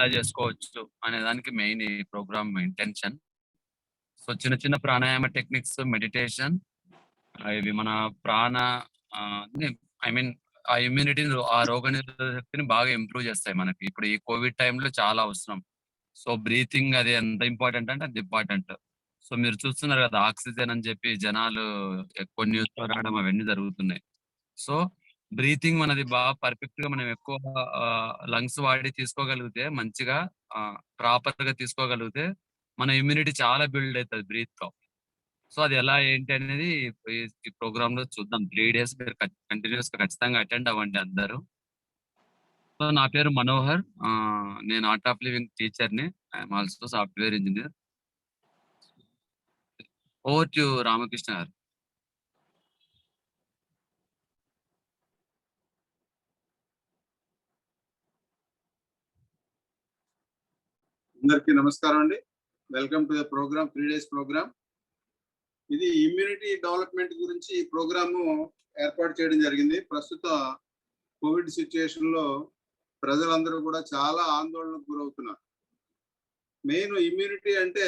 ఎలా చేసుకోవచ్చు అనే దానికి మెయిన్ ఈ ప్రోగ్రామ్ ఇంటెన్షన్. సో చిన్న చిన్న ప్రాణాయామ టెక్నిక్స్, మెడిటేషన్, ఇవి మన ప్రాణ ఐ మీన్ ఆ ఇమ్యూనిటీని, ఆ రోగనిరోధక శక్తిని బాగా ఇంప్రూవ్ చేస్తాయి మనకి. ఇప్పుడు ఈ కోవిడ్ టైంలో చాలా అవసరం. సో బ్రీతింగ్ అది ఎంత ఇంపార్టెంట్ అంటే అంత ఇంపార్టెంట్. సో మీరు చూస్తున్నారు కదా, ఆక్సిజన్ అని చెప్పి జనాలు ఎక్కువ న్యూస్‌లో రావడం అవన్నీ జరుగుతున్నాయి. సో బ్రీతింగ్ మనది బాగా పర్ఫెక్ట్‌గా మనం ఎక్కువ లంగ్స్ వాడి తీసుకోగలిగితే, మంచిగా ప్రాపర్‌గా తీసుకోగలిగితే మన ఇమ్యూనిటీ చాలా బిల్డ్ అయితది బ్రీత్‌తో. సో అది ఎలా ఏంటి అనేది ఈ ఈ ప్రోగ్రామ్‌లో చూద్దాం. 3 డేస్ మీరు కంటిన్యూయస్‌గా ఖచ్చితంగా అటెండ్ అవ్వండి అందరూ. సో నా పేరు మనోహర్. నేను ఆర్ట్ ఆఫ్ లివింగ్ టీచర్‌ని. I am also software engineer. Over to Ramakrishna garu. అందరికీ నమస్కారం అండి. Welcome to the programme, 3 days programme. ఇది ఇమ్యూనిటీ డెవలప్మెంట్ గురించి ఈ ప్రోగ్రాము ఏర్పాటు చేయడం జరిగింది. ప్రస్తుత కోవిడ్ సిచ్యుయేషన్ లో ప్రజలందరూ కూడా చాలా ఆందోళనకు గురవుతున్నారు. మెయిన్ ఇమ్యూనిటీ అంటే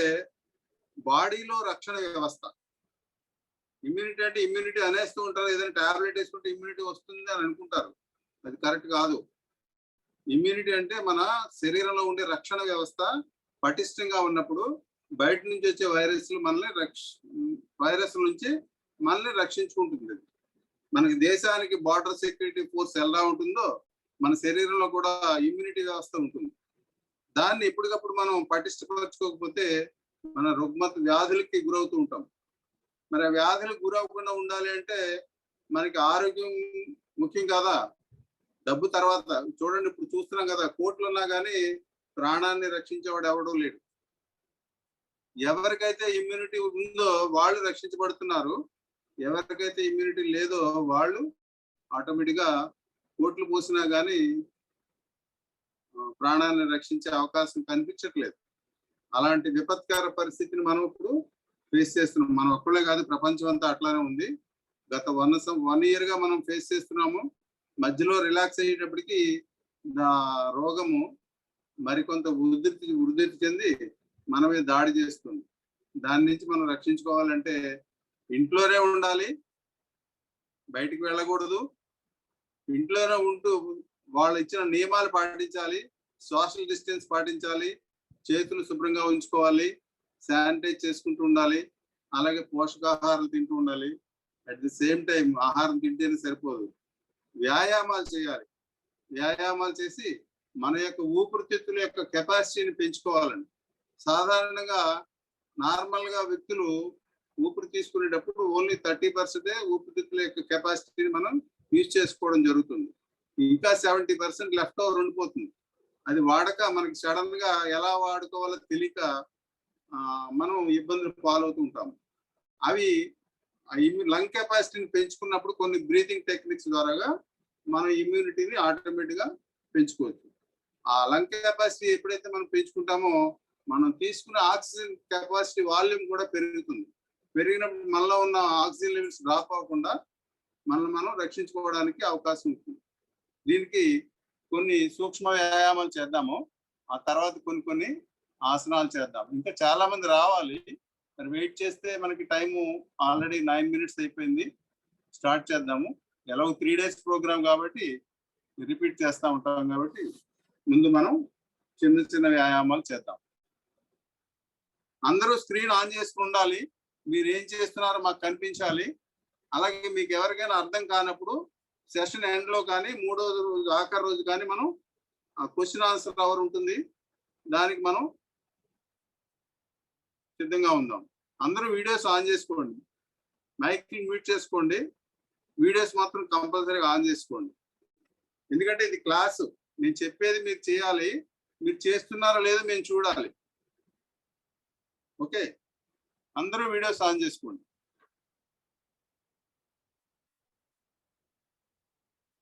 బాడీలో రక్షణ వ్యవస్థ. ఇమ్యూనిటీ అంటే ఇమ్యూనిటీ అనేస్తూ ఉంటారు, ఏదైనా టాబ్లెట్ వేసుకుంటే ఇమ్యూనిటీ వస్తుంది అని అనుకుంటారు. అది కరెక్ట్ కాదు. ఇమ్యూనిటీ అంటే మన శరీరంలో ఉండే రక్షణ వ్యవస్థ పటిష్టంగా ఉన్నప్పుడు బయట నుంచి వచ్చే వైరస్ నుంచి మనల్ని రక్షించుకుంటుంది. మనకి దేశానికి బార్డర్ సెక్యూరిటీ ఫోర్స్ ఎలా ఉంటుందో మన శరీరంలో కూడా ఇమ్యూనిటీ వ్యవస్థ ఉంటుంది. దాన్ని ఎప్పటికప్పుడు మనం పటిష్టపరచుకోకపోతే మన రుగ్మత వ్యాధులకి గురవుతూ ఉంటాం. మరి ఆ వ్యాధులకు గురవకుండా ఉండాలి అంటే మనకి ఆరోగ్యం ముఖ్యం కదా. డబ్బు తర్వాత. చూడండి, ఇప్పుడు చూస్తున్నాం కదా, కోట్లు ఉన్నా కానీ ప్రాణాన్ని రక్షించేవాడు ఎవడూ లేడు. ఎవరికైతే ఇమ్యూనిటీ ఉందో వాళ్ళు రక్షించబడుతున్నారు. ఎవరికైతే ఇమ్యూనిటీ లేదో వాళ్ళు ఆటోమేటిక్ గా కోట్లు పోసినా కానీ ప్రాణాన్ని రక్షించే అవకాశం కనిపించట్లేదు. అలాంటి విపత్కర పరిస్థితిని మనం ఇప్పుడు ఫేస్ చేస్తున్నాం. మనం ఒక్కళ్ళే కాదు, ప్రపంచం అంతా అట్లానే ఉంది. గత 1 year గా మనం ఫేస్ చేస్తున్నాము. మధ్యలో రిలాక్స్ అయ్యేటప్పటికి రోగము మరికొంత వృద్ధి చెంది మన మీద దాడి చేస్తుంది. దాని నుంచి మనం రక్షించుకోవాలంటే ఇంట్లోనే ఉండాలి, బయటికి వెళ్ళకూడదు. ఇంట్లోనే ఉంటూ వాళ్ళు ఇచ్చిన నియమాలు పాటించాలి, సోషల్ డిస్టెన్స్ పాటించాలి, చేతులు శుభ్రంగా ఉంచుకోవాలి, శానిటైజ్ చేసుకుంటూ ఉండాలి, అలాగే పోషకాహారాలు తింటూ ఉండాలి. అట్ ది సేమ్ టైం ఆహారం తింటేనే సరిపోదు, వ్యాయామాలు చేయాలి. వ్యాయామాలు చేసి మన యొక్క ఊపిరితిత్తుల యొక్క కెపాసిటీని పెంచుకోవాలండి. సాధారణంగా నార్మల్గా వ్యక్తులు ఊపిరి తీసుకునేటప్పుడు ఓన్లీ 30% ఊపిరితిత్తుల యొక్క కెపాసిటీని మనం యూజ్ చేసుకోవడం జరుగుతుంది. ఇంకా 70% లెఫ్ట్ ఓవర్ ఉండిపోతుంది. అది వాడక మనకి సడన్ గా ఎలా వాడుకోవాలో తెలియక మనం ఇబ్బందులు పాలవుతూ ఉంటాం. అవి లంగ్ కెపాసిటీని పెంచుకున్నప్పుడు కొన్ని బ్రీతింగ్ టెక్నిక్స్ ద్వారా మన ఇమ్యూనిటీని ఆటోమేటిక్ గా పెంచుకోవచ్చు. ఆ లంగ్ కెపాసిటీ ఎప్పుడైతే మనం పెంచుకుంటామో మనం తీసుకునే ఆక్సిజన్ కెపాసిటీ వాల్యూమ్ కూడా పెరుగుతుంది. పెరిగినప్పుడు మనలో ఉన్న ఆక్సిజన్ లెవెల్స్ డ్రాప్ అవ్వకుండా మనం రక్షించుకోవడానికి అవకాశం ఉంటుంది. దీనికి కొన్ని సూక్ష్మ వ్యాయామాలు చేద్దాము, ఆ తర్వాత కొన్ని ఆసనాలు చేద్దాం. ఇంకా చాలా మంది రావాలి, మరి వెయిట్ చేస్తే మనకి టైము ఆల్రెడీ 9 minutes అయిపోయింది. స్టార్ట్ చేద్దాము. ఎలాగో 3 days ప్రోగ్రామ్ కాబట్టి రిపీట్ చేస్తూ ఉంటాం కాబట్టి ముందు మనం చిన్న చిన్న వ్యాయామాలు చేద్దాం. అందరూ స్క్రీన్ ఆన్ చేసుకుని ఉండాలి. మీరు ఏం చేస్తున్నారో మాకు కనిపించాలి. అలాగే మీకు ఎవరికైనా అర్థం కానప్పుడు సెషన్ ఎండ్ లో కానీ 3వ రోజు ఆఖరి రోజు కానీ మనం క్వశ్చన్ ఆన్సర్ అవర్ ఉంటుంది, దానికి మనం సిద్ధంగా ఉందాం. అందరూ వీడియోస్ ఆన్ చేసుకోండి, మైక్ మ్యూట్ చేసుకోండి, వీడియోస్ మాత్రం కంపల్సరీగా ఆన్ చేసుకోండి. ఎందుకంటే ఇది క్లాసు, నేను చెప్పేది మీరు చేయాలి, మీరు చేస్తున్నారో లేదో మేము చూడాలి. ఓకే, అందరూ వీడియోస్ ఆన్ చేసుకోండి.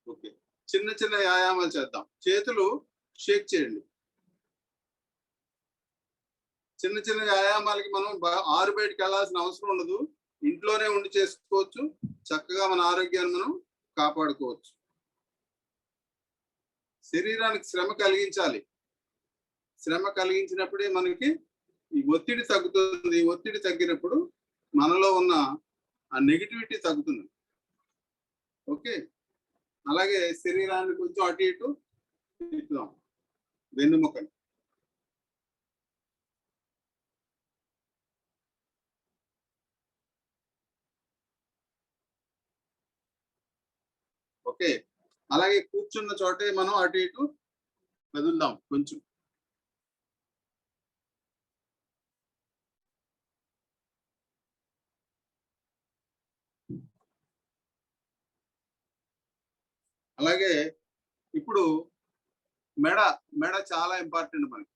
ఓకే, చిన్న చిన్న వ్యాయామాలు చేద్దాం. చేతులు షేక్ చేయండి. చిన్న చిన్న వ్యాయామాలకి మనం ఆరు బయటకు వెళ్ళాల్సిన అవసరం ఉండదు, ఇంట్లోనే ఉండి చేసుకోవచ్చు. చక్కగా మన ఆరోగ్యాన్ని మనం కాపాడుకోవచ్చు. శరీరానికి శ్రమ కలిగించాలి. శ్రమ కలిగించినప్పుడే మనకి ఈ ఒత్తిడి తగ్గుతుంది. ఒత్తిడి తగ్గినప్పుడు మనలో ఉన్న ఆ నెగిటివిటీ తగ్గుతుంది. ఓకే, అలాగే శరీరాన్ని కొంచెం అటు ఇటు తిప్పుదాం, వెన్నుముకని. ఓకే, అలాగే కూర్చున్న చోటే మనం అటు ఇటు కదులుదాం కొంచెం. అలాగే ఇప్పుడు మెడ మెడ చాలా ఇంపార్టెంట్ మనకి.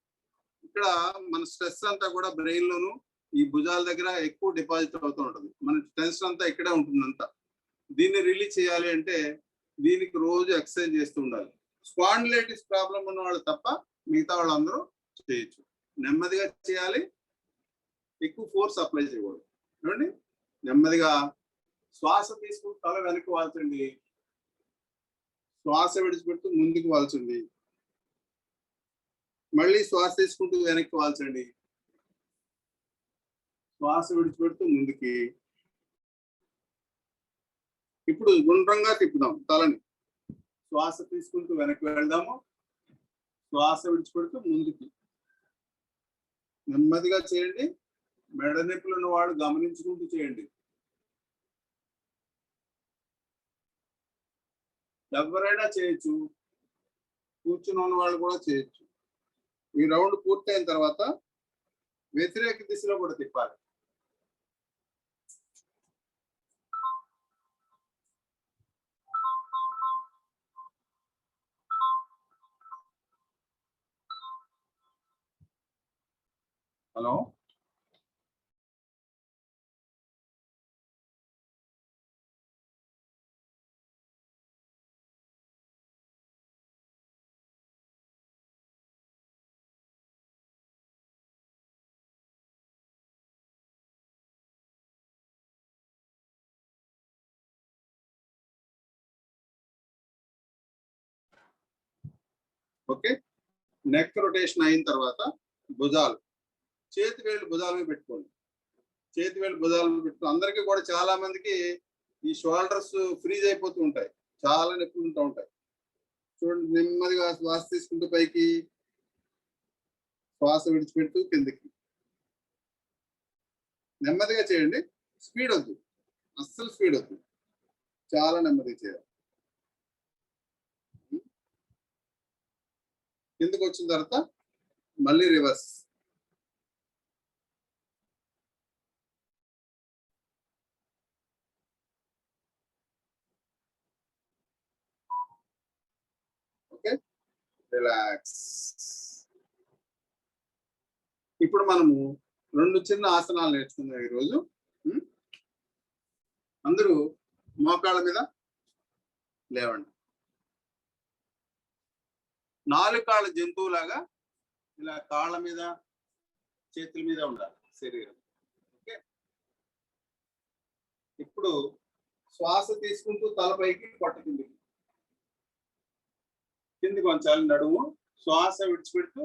ఇక్కడ మన స్ట్రెస్ అంతా కూడా బ్రెయిన్ లోను ఈ భుజాల దగ్గర ఎక్కువ డిపాజిట్ అవుతూ ఉంటుంది. మన టెన్షన్ అంతా ఇక్కడే ఉంటుంది అంతా. దీన్ని రిలీజ్ చేయాలి అంటే దీనికి రోజు ఎక్సర్సైజ్ చేస్తూ ఉండాలి. స్పాండిలైటిస్ ప్రాబ్లం ఉన్న వాళ్ళు తప్ప మిగతా వాళ్ళందరూ చేయొచ్చు. నెమ్మదిగా చేయాలి, ఎక్కువ ఫోర్స్ అప్లై చేయకూడదు. చూడండి, నెమ్మదిగా శ్వాస తీసుకుని తల వెనక్కి వాల్చండి, శ్వాస విడిచిపెడుతూ ముందుకు వాల్చండి, మళ్ళీ శ్వాస తీసుకుంటూ వెనక్కి వాల్చండి, శ్వాస విడిచిపెడుతూ ముందుకి. ఇప్పుడు గుండ్రంగా తిప్పుదాం తలని. శ్వాస తీసుకుంటూ వెనక్కి వెళ్దాము, శ్వాస విడిచిపెడుతూ ముందుకి. నెమ్మదిగా చేయండి, మెడ నొప్పులు ఉన్న వాడు గమనించుకుంటూ చేయండి. ఎవరైనా చేయొచ్చు, కూర్చుని ఉన్న వాళ్ళు కూడా చేయొచ్చు. ఈ రౌండ్ పూర్తయిన తర్వాత వ్యతిరేక దిశలో కూడా తిప్పాలి. Hello, okay. నెక్ రొటేషన్ అయిన తర్వాత భుజాలు, చేతి వేళ్ళు భుజాల మీద పెట్టుకోండి. చేతి వేళ్ళు భుజాల మీద పెట్టుకో. అందరికీ కూడా చాలా మందికి ఈ షోల్డర్స్ ఫ్రీజ్ అయిపోతూ ఉంటాయి, చాలా నొప్పులు ఉంటూ ఉంటాయి. చూడండి, నెమ్మదిగా శ్వాస తీసుకుంటూ పైకి, శ్వాస విడిచిపెడుతూ కిందకి. నెమ్మదిగా చేయండి, స్పీడ్ వద్దు, అస్సలు స్పీడ్ వద్దు, చాలా నెమ్మదిగా చేయాలి. కిందకి వచ్చిన తర్వాత మళ్ళీ రివర్స్. Okay, relax. ఇప్పుడు మనము 2 చిన్న ఆసనాలు నేర్చుకుందాం ఈరోజు. అందరూ మోకాళ్ళ మీద లేవండి. 4 కాళ్ళ జంతువులాగా ఇలా కాళ్ళ మీద చేతుల మీద ఉండాలి శరీరం. ఓకే, ఇప్పుడు శ్వాస తీసుకుంటూ తలపైకి, పొట్ట కిందికి, కిందికి వంచాలి నడుము. శ్వాస విడిచిపెడుతూ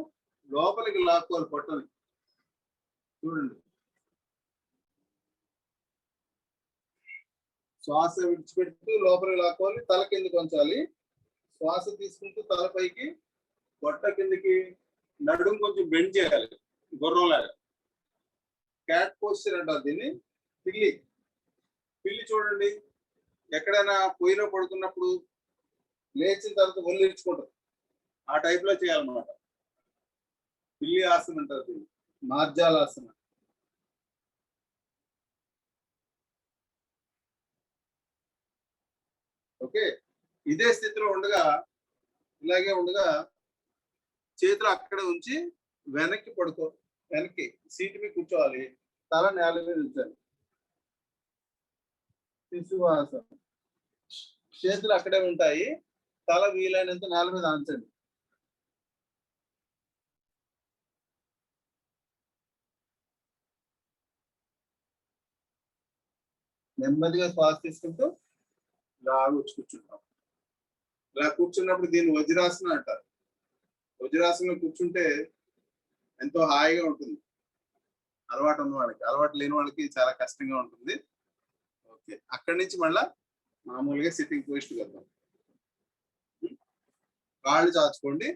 లోపలికి లాక్కోవాలి పొట్టని. చూడండి, శ్వాస విడిచిపెడుతూ లోపలికి లాక్కోవాలి, తల కిందికి వంచాలి. శ్వాస తీసుకుంటూ తలపైకి, పొట్ట కిందికి, నడుము కొంచెం బెండ్ చేయాలి గుర్రంలాగా. క్యాట్ పోస్చర్ అంటారు దీన్ని. పిల్లి పిల్లి చూడండి, ఎక్కడైనా పొయ్యిలో పడుకున్నప్పుడు లేచిన తర్వాత ఒళ్ళు ఇచ్చుకుంటారు, ఆ టైప్ లో చేయాలన్నమాట. పిల్లి ఆసనం అంటారు దీన్ని, మార్జాలాసన. ఓకే, ఇదే స్థితిలో ఉండగా, ఇలాగే ఉండగా చేతులు అక్కడే ఉంచి వెనక్కి పడుకో, వెనక్కి సీట్ మీద కూర్చోవాలి, తల నేల మీద ఉంచాలి. శిశువాసనం. చేతులు అక్కడే ఉంటాయి, తల వీలైనంత నేల మీద ఆంచండి. నెమ్మదిగా శ్వాస తీసుకుంటూ ఇలా వచ్చి కూర్చుంటాం. ఇలా కూర్చున్నప్పుడు దీన్ని వజ్రాసనం అంటారు. వజ్రాసనం కూర్చుంటే ఎంతో హాయిగా ఉంటుంది. అలవాటు ఉన్న వాళ్ళకి, అలవాటు లేని వాళ్ళకి చాలా కష్టంగా ఉంటుంది. ఓకే, అక్కడి నుంచి మళ్ళా మామూలుగా సిట్టింగ్ పొజిషన్ వద్దాం. కాళ్ళు చాచుకోండి,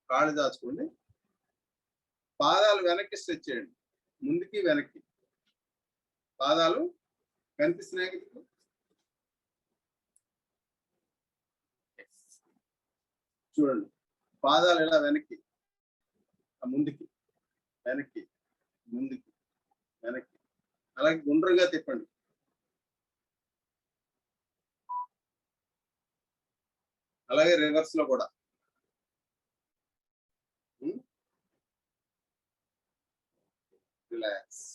కాళ్ళు చాచుకోండి. పాదాలు వెనక్కి స్ట్రెచ్ చేయండి, ముందుకి వెనక్కి. పాదాలు కనిపిస్తున్నాయి కదా, చూడండి. పాదాలు ఎలా వెనక్కి, ముందుకి, వెనక్కి, ముందుకి, వెనక్కి, అలాగే గుండ్రంగా తిప్పండి. అలాగే రివర్స్ లో కూడా. రిలాక్స్.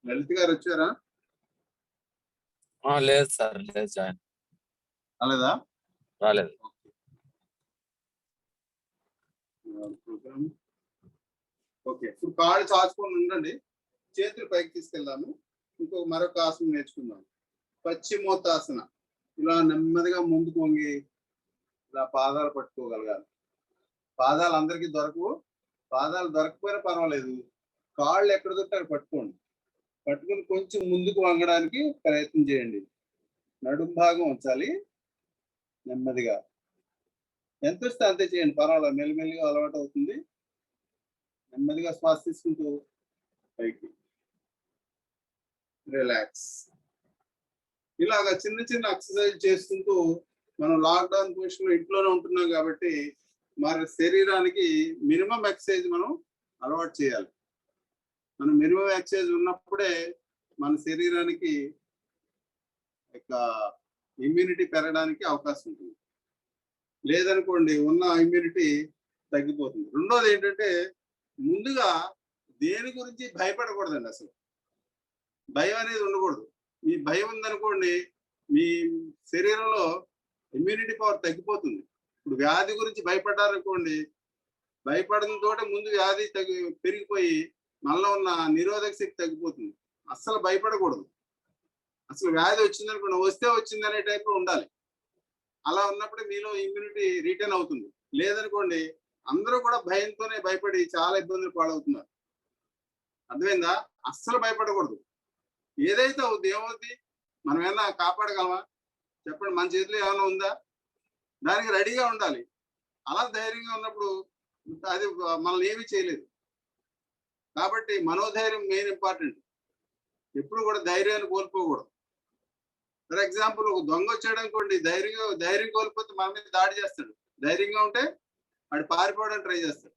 లలిత్ గారు వచ్చారా? లేదు సార్, లేదు, జాయిన్ అలాదా? రాలేదు. ఓకే, ఇప్పుడు కాళ్ళు చాచుకొని ఉండండి, చేతులు పైకి తీసుకెళ్దాము. మరొక ఆసనం నేర్చుకుందాం, పశ్చిమోత్తాసన. ఇలా నెమ్మదిగా ముందుకు వంగి ఇలా పాదాలు పట్టుకోగలగాలి. పాదాలు అందరికీ దొరకవు, పాదాలు దొరకపోయినా పర్వాలేదు, కాళ్ళు ఎక్కడ దొరికితే పట్టుకోండి. పట్టుకుని కొంచెం ముందుకు వంగడానికి ప్రయత్నం చేయండి. నడుం భాగం ఉంచాలి, నెమ్మదిగా. ఎంత వస్తే అంతే చేయండి, పర్వాలేదు, మెల్లిమెల్లిగా అలవాటు అవుతుంది. నెమ్మదిగా శ్వాస తీసుకుంటూ పైకి. రిలాక్స్. ఇలాగా చిన్న చిన్న ఎక్సర్సైజ్ చేసుకుంటూ మనం లాక్డౌన్ పొజిషన్ లో ఇంట్లోనే ఉంటున్నాం కాబట్టి మన శరీరానికి మినిమం ఎక్సర్సైజ్ మనం అలవాటు చేయాలి. మనం మినిమం ఎక్సర్సైజ్ ఉన్నప్పుడే మన శరీరానికి ఇమ్యూనిటీ పెరగడానికి అవకాశం ఉంటుంది. లేదనుకోండి ఉన్న ఇమ్యూనిటీ తగ్గిపోతుంది. రెండోది ఏంటంటే, ముందుగా దేని గురించి భయపడకూడదండి. అసలు భయం అనేది ఉండకూడదు. మీ భయం ఉందనుకోండి, మీ శరీరంలో ఇమ్యూనిటీ పవర్ తగ్గిపోతుంది. ఇప్పుడు వ్యాధి గురించి భయపడ్డారనుకోండి, భయపడంతో ముందు వ్యాధి పెరిగిపోయి మనలో ఉన్న నిరోధక శక్తి తగ్గిపోతుంది. అస్సలు భయపడకూడదు. అసలు వ్యాధి వచ్చిందనుకోండి, వస్తే వచ్చింది అనే టైప్లో ఉండాలి. అలా ఉన్నప్పుడే మీలో ఇమ్యూనిటీ రిటర్న్ అవుతుంది. లేదనుకోండి, అందరూ కూడా భయంతోనే భయపడి చాలా ఇబ్బందులు పాలవుతున్నారు. అర్థమైందా? అస్సలు భయపడకూడదు. ఏదైతే అవుద్ది ఏమవుద్ది, మనం ఏమన్నా కాపాడగలమా చెప్పండి? మన చేతిలో ఏమైనా ఉందా? దానికి రెడీగా ఉండాలి. అలా ధైర్యంగా ఉన్నప్పుడు అది మనల్ని ఏమీ చేయలేదు. కాబట్టి మనోధైర్యం మెయిన్ ఇంపార్టెంట్. ఎప్పుడు కూడా ధైర్యాన్ని కోల్పోకూడదు. ఫర్ ఎగ్జాంపుల్, ఒక దొంగ వచ్చాడు అనుకోండి, ధైర్యం కోల్పోతే మన మీద దాడి చేస్తాడు. ధైర్యంగా ఉంటే వాడు పారిపోవడానికి ట్రై చేస్తాడు.